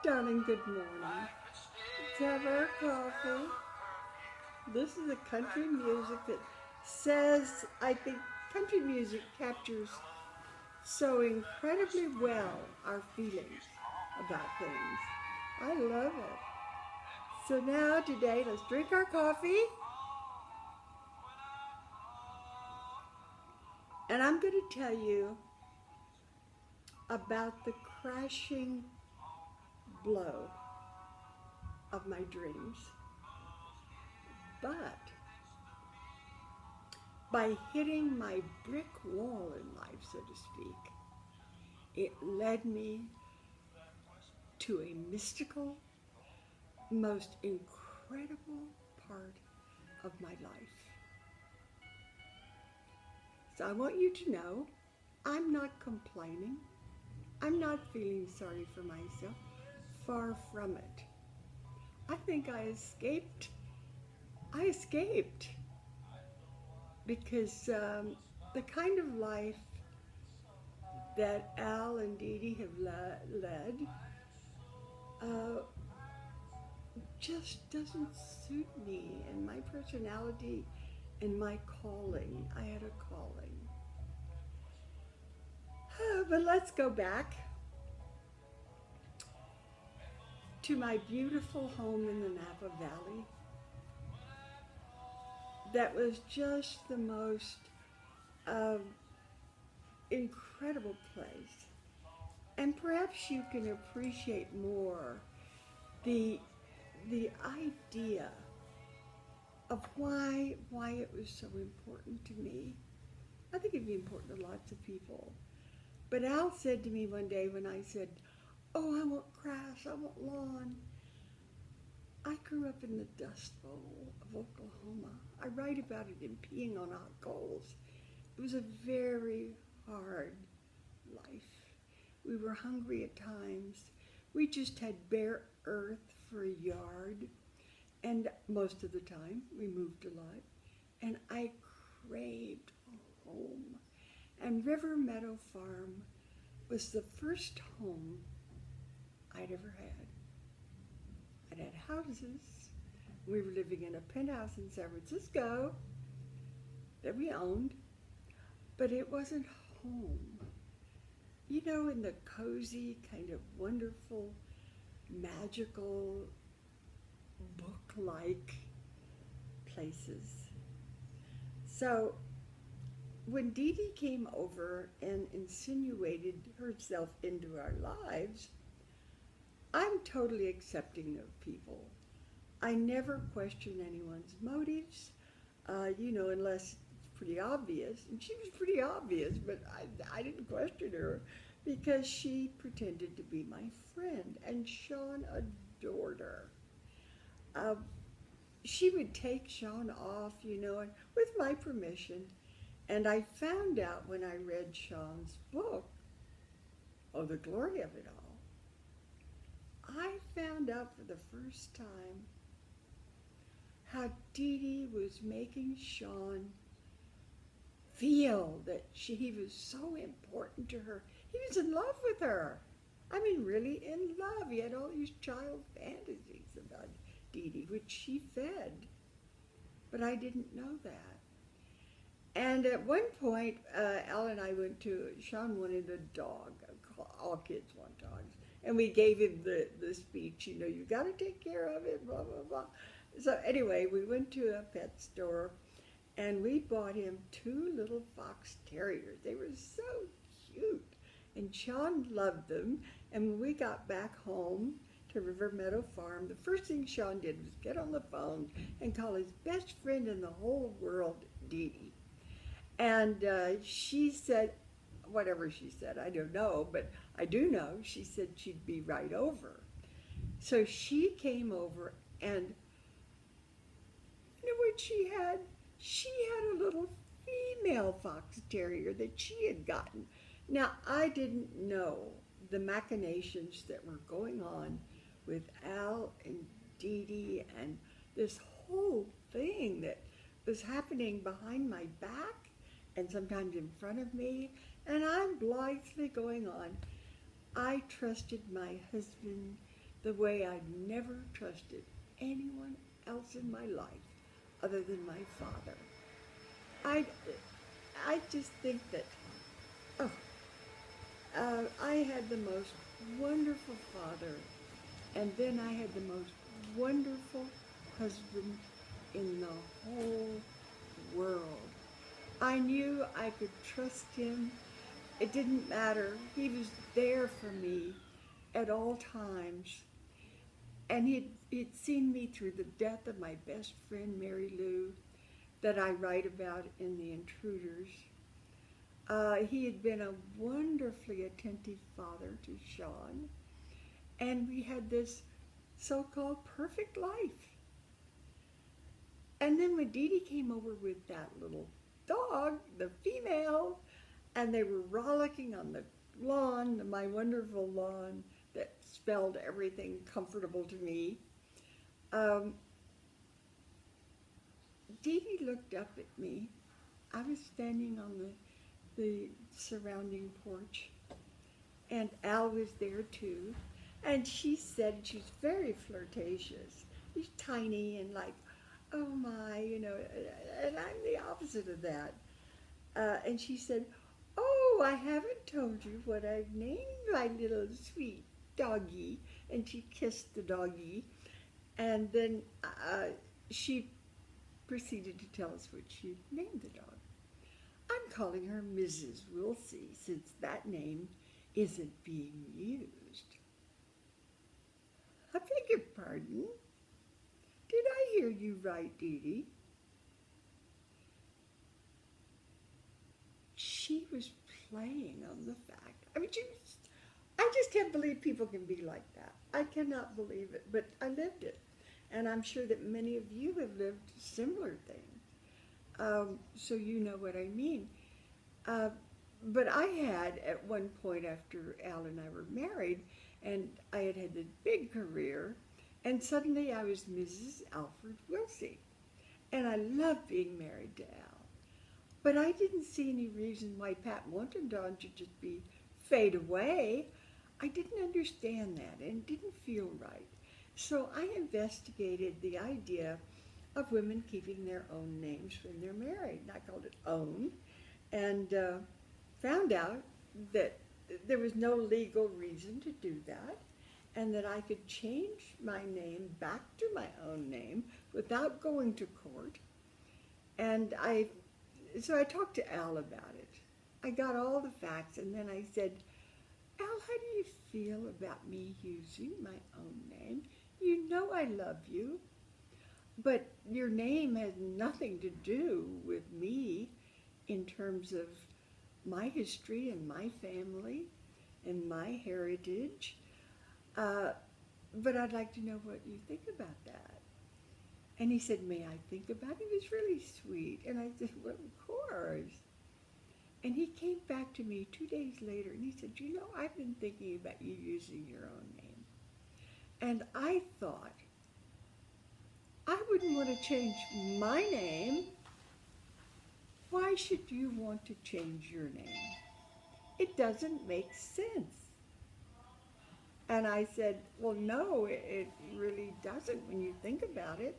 Darling, good morning. Let's have our coffee. This is the country music that says, I think country music captures so incredibly well our feelings about things. I love it. So now, today, let's drink our coffee. And I'm going to tell you about the crashing blow of my dreams. But by hitting my brick wall in life, so to speak, it led me to a mystical, most incredible part of my life. So I want you to know I'm not complaining. I'm not feeling sorry for myself. Far from it. I think I escaped. I escaped because the kind of life that Al and Dee Dee have led uh, just doesn't suit me and my personality and my calling. I had a calling. But let's go back to my beautiful home in the Napa Valley. That was just the most uh, incredible place. And perhaps you can appreciate more the the idea of why it was so important to me. I think it'd be important to lots of people. But Al said to me one day when I said, "Oh, I want grass, I want lawn." I grew up in the Dust Bowl of Oklahoma. I write about it in Peeing on Hot Coals. It was a very hard life. We were hungry at times. We just had bare earth for a yard. And most of the time, we moved a lot. And I craved a home. And River Meadow Farm was the first home I'd ever had. I'd had houses. We were living in a penthouse in San Francisco that we owned, but it wasn't home. You know, in the cozy, kind of wonderful, magical, book-like places. So when Dee Dee came over and insinuated herself into our lives, I'm totally accepting of people. I never question anyone's motives, unless it's pretty obvious. And she was pretty obvious, but I didn't question her because she pretended to be my friend, and Sean adored her. Uh, she would take Sean off, and with my permission. And I found out when I read Sean's book, Oh, the Glory of It All, I found out for the first time how Dee Dee was making Sean feel that he was so important to her. He was in love with her. I mean, really in love. He had all these child fantasies about Dee Dee, which she fed. But I didn't know that. And at one point, Al and I went to, Sean wanted a dog. All kids want dogs. And we gave him the speech, you got to take care of it, blah, blah, blah. So anyway, we went to a pet store and we bought him two little fox terriers. They were so cute. And Sean loved them. And when we got back home to River Meadow Farm, the first thing Sean did was get on the phone and call his best friend in the whole world, Dee Dee. And she said, whatever she said, I don't know, but I do know she said she'd be right over. So she came over, and you know what she had? She had a little female fox terrier that she had gotten. Now, I didn't know the machinations that were going on with Al and Dee Dee and this whole thing that was happening behind my back and sometimes in front of me, and I'm blithely going on. I trusted my husband the way I'd never trusted anyone else in my life other than my father. I, I just think that, oh, I had the most wonderful father, and then I had the most wonderful husband in the whole world. I knew I could trust him. It didn't matter. He was there for me at all times. And he'd seen me through the death of my best friend, Mary Lou, that I write about in The Intruders. He had been a wonderfully attentive father to Sean, and we had this so-called perfect life. And then when Dee Dee came over with that little dog, the female, and they were rollicking on the lawn, my wonderful lawn that spelled everything comfortable to me, Dee Dee looked up at me. I was standing on the surrounding porch, and Al was there too. And she said, she's very flirtatious. She's tiny and like, oh my, and I'm the opposite of that. And she said, oh, I haven't told you what I've named my little sweet doggy. And she kissed the doggy. And then she proceeded to tell us what she named the dog. I'm calling her Mrs. Wilsey, since that name isn't being used. I beg your pardon? Did I hear you right, Dee Dee? She was playing on the fact. I mean, I just can't believe people can be like that. I cannot believe it, but I lived it. And I'm sure that many of you have lived similar things. So you know what I mean. But I had, at one point after Al and I were married, and I had had this big career, and suddenly I was Mrs. Alfred Wilsey. And I loved being married to Al. But I didn't see any reason why Pat Montandon should just be fade away. I didn't understand that, and it didn't feel right. So I investigated the idea of women keeping their own names when they're married. And I called it OWN, and found out that there was no legal reason to do that, and that I could change my name back to my own name without going to court. And so I talked to Al about it. I got all the facts, and then I said, Al, how do you feel about me using my own name? You know I love you, but your name has nothing to do with me in terms of my history and my family and my heritage. But I'd like to know what you think about that. And he said, may I think about it? It was really sweet. And I said, well, of course. And he came back to me 2 days later and he said, I've been thinking about you using your own name. And I thought, I wouldn't want to change my name. Why should you want to change your name? It doesn't make sense. And I said, well, no, it really doesn't when you think about it.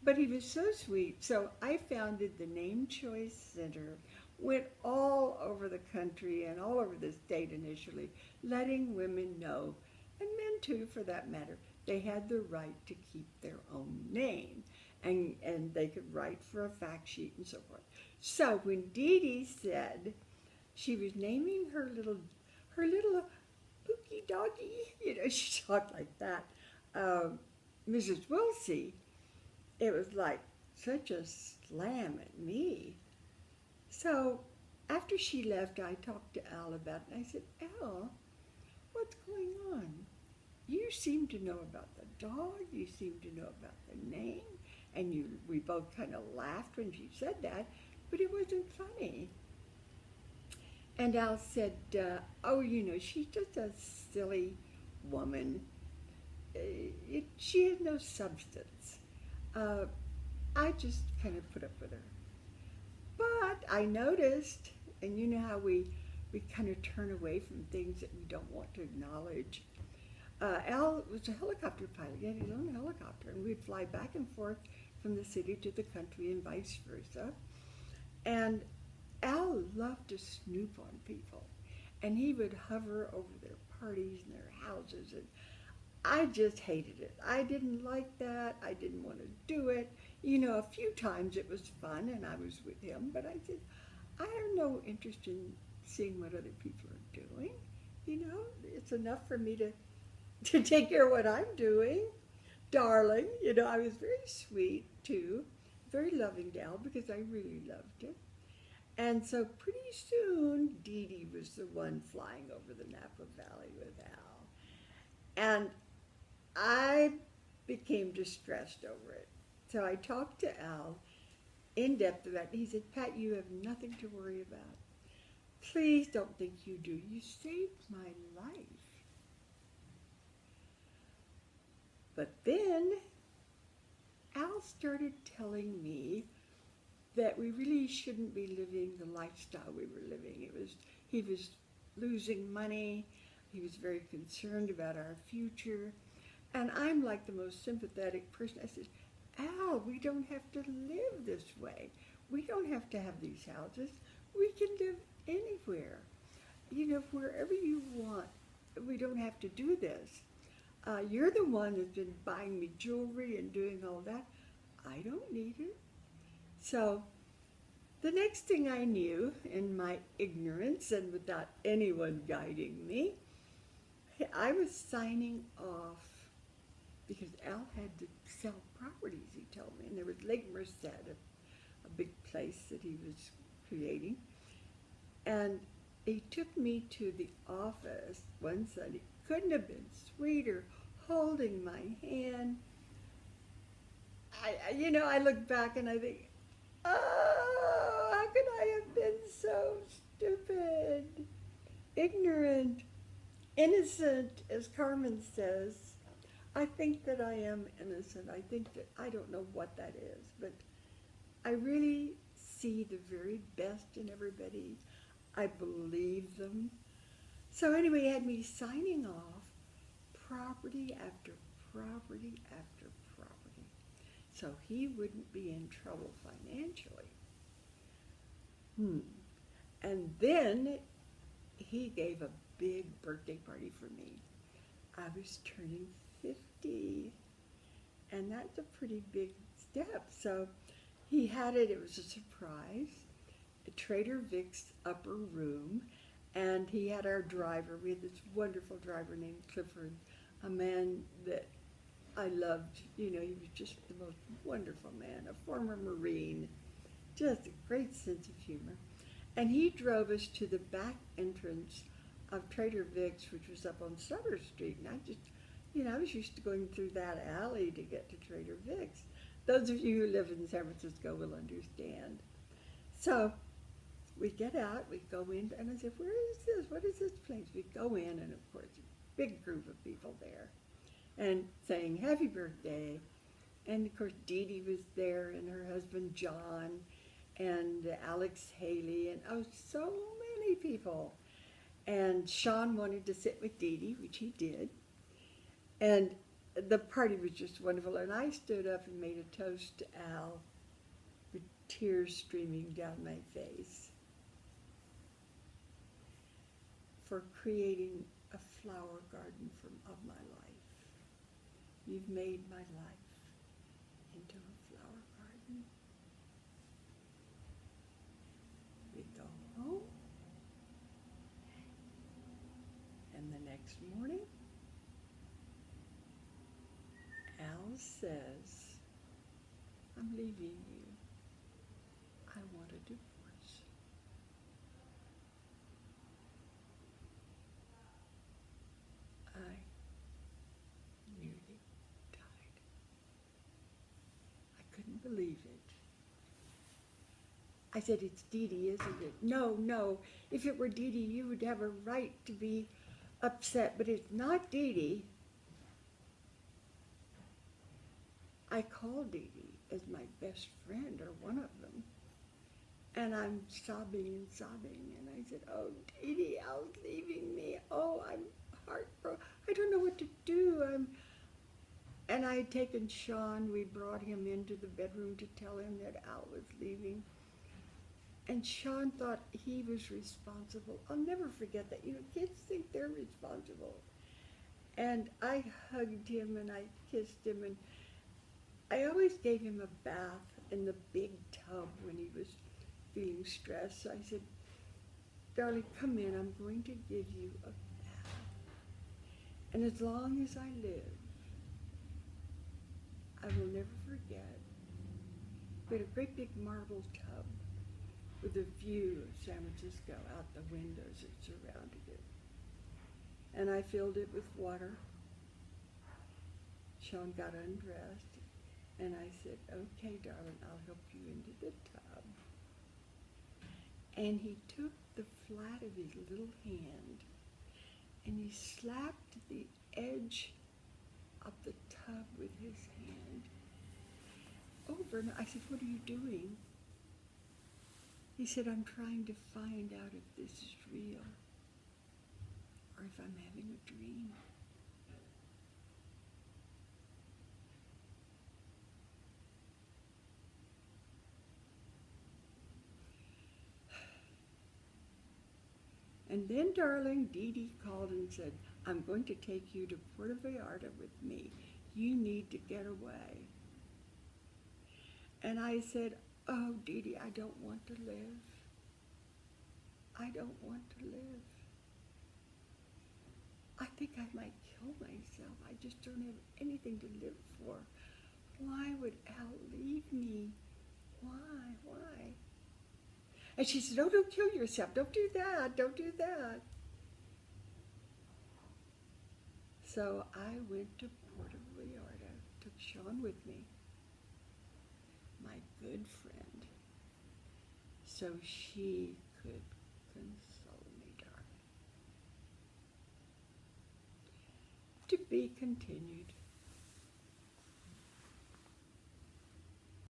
But he was so sweet. So I founded the Name Choice Center, went all over the country and all over the state initially, letting women know, and men too for that matter, they had the right to keep their own name. And they could write for a fact sheet and so forth. So when Dee Dee said she was naming her little Pookie doggy, she talked like that, Mrs. Wilsey, it was like such a slam at me. So after she left, I talked to Al about it, and I said, Al, what's going on? You seem to know about the dog, you seem to know about the name, and we both kind of laughed when she said that, but it wasn't funny. And Al said, oh, she's just a silly woman. She has no substance. I just kind of put up with her. But I noticed, and you know how we kind of turn away from things that we don't want to acknowledge. Al was a helicopter pilot. He had his own helicopter, and we'd fly back and forth from the city to the country and vice versa. And Al loved to snoop on people, and he would hover over their parties and their houses, and I just hated it. I didn't like that. I didn't want to do it. You know, a few times it was fun, and I was with him, but I said, I have no interest in seeing what other people are doing. You know, it's enough for me to take care of what I'm doing. Darling, you know, I was very sweet too, very loving to Al because I really loved him. And so pretty soon, Dee Dee was the one flying over the Napa Valley with Al. And I became distressed over it. So I talked to Al in depth about it. He said, Pat, you have nothing to worry about. Please don't think you do. You saved my life. But then Al started telling me that we really shouldn't be living the lifestyle we were living. He was losing money. He was very concerned about our future. And I'm like the most sympathetic person. I said, Al, we don't have to live this way. We don't have to have these houses. We can live anywhere. You know, wherever you want. We don't have to do this. You're the one that's been buying me jewelry and doing all that. I don't need it. So the next thing I knew, in my ignorance and without anyone guiding me, I was signing off because Al had to sell properties, he told me. And there was Lake Merced, a big place that he was creating. And he took me to the office one Sunday. Couldn't have been sweeter, holding my hand. I look back and I think, oh, how could I have been so stupid, ignorant, innocent, as Carmen says. I think that I am innocent. I think that I don't know what that is, but I really see the very best in everybody. I believe them. So anyway, he had me signing off property after property after property, so he wouldn't be in trouble financially. And then he gave a big birthday party for me. I was turning 50, and that's a pretty big step. So he had it was a surprise, a Trader Vic's upper room, and he had our driver. We had this wonderful driver named Clifford, a man that I loved. You know, he was just the most wonderful man, a former Marine, just a great sense of humor. And he drove us to the back entrance of Trader Vic's, which was up on Sutter Street. And I was used to going through that alley to get to Trader Vic's. Those of you who live in San Francisco will understand. So we get out, we go in, and I said, where is this? What is this place? We go in, and of course, a big group of people there, and saying, happy birthday. And of course, Dee Dee was there, and her husband, John, and Alex Haley, and so many people. And Sean wanted to sit with Dee Dee, which he did. And the party was just wonderful. And I stood up and made a toast to Al with tears streaming down my face for creating a flower garden of my life. You've made my life into a flower garden. We go home, and the next morning, Al says, I'm leaving you. I want a divorce. I nearly died. I couldn't believe it. I said, it's Dee Dee, isn't it? No, no. If it were Dee Dee, you would have a right to be upset, but it's not Dee Dee. I call Dee Dee as my best friend, or one of them, and I'm sobbing and sobbing, and I said, oh, Dee Dee, Al's leaving me. Oh, I'm heartbroken. I don't know what to do. And I had taken Sean, we brought him into the bedroom to tell him that Al was leaving. And Sean thought he was responsible. I'll never forget that. You know, kids think they're responsible. And I hugged him and I kissed him, and I always gave him a bath in the big tub when he was feeling stressed. So I said, darling, come in, I'm going to give you a bath. And as long as I live, I will never forget. We had a great big marble tub with a view of San Francisco out the windows that surrounded it. And I filled it with water. Sean got undressed, and I said, okay, darling, I'll help you into the tub. And he took the flat of his little hand, and he slapped the edge of the tub with his hand over. And I said, what are you doing? He said, I'm trying to find out if this is real or if I'm having a dream. And then, darling, Dee Dee called and said, I'm going to take you to Puerto Vallarta with me. You need to get away. And I said, oh, Dee Dee, I don't want to live. I don't want to live. I think I might kill myself. I just don't have anything to live for. Why would Al leave me? Why? And she said, oh, don't kill yourself. Don't do that. Don't do that. So I went to Puerto Vallarta, took Sean with me, my good friend, so she could console me, darling. To be continued.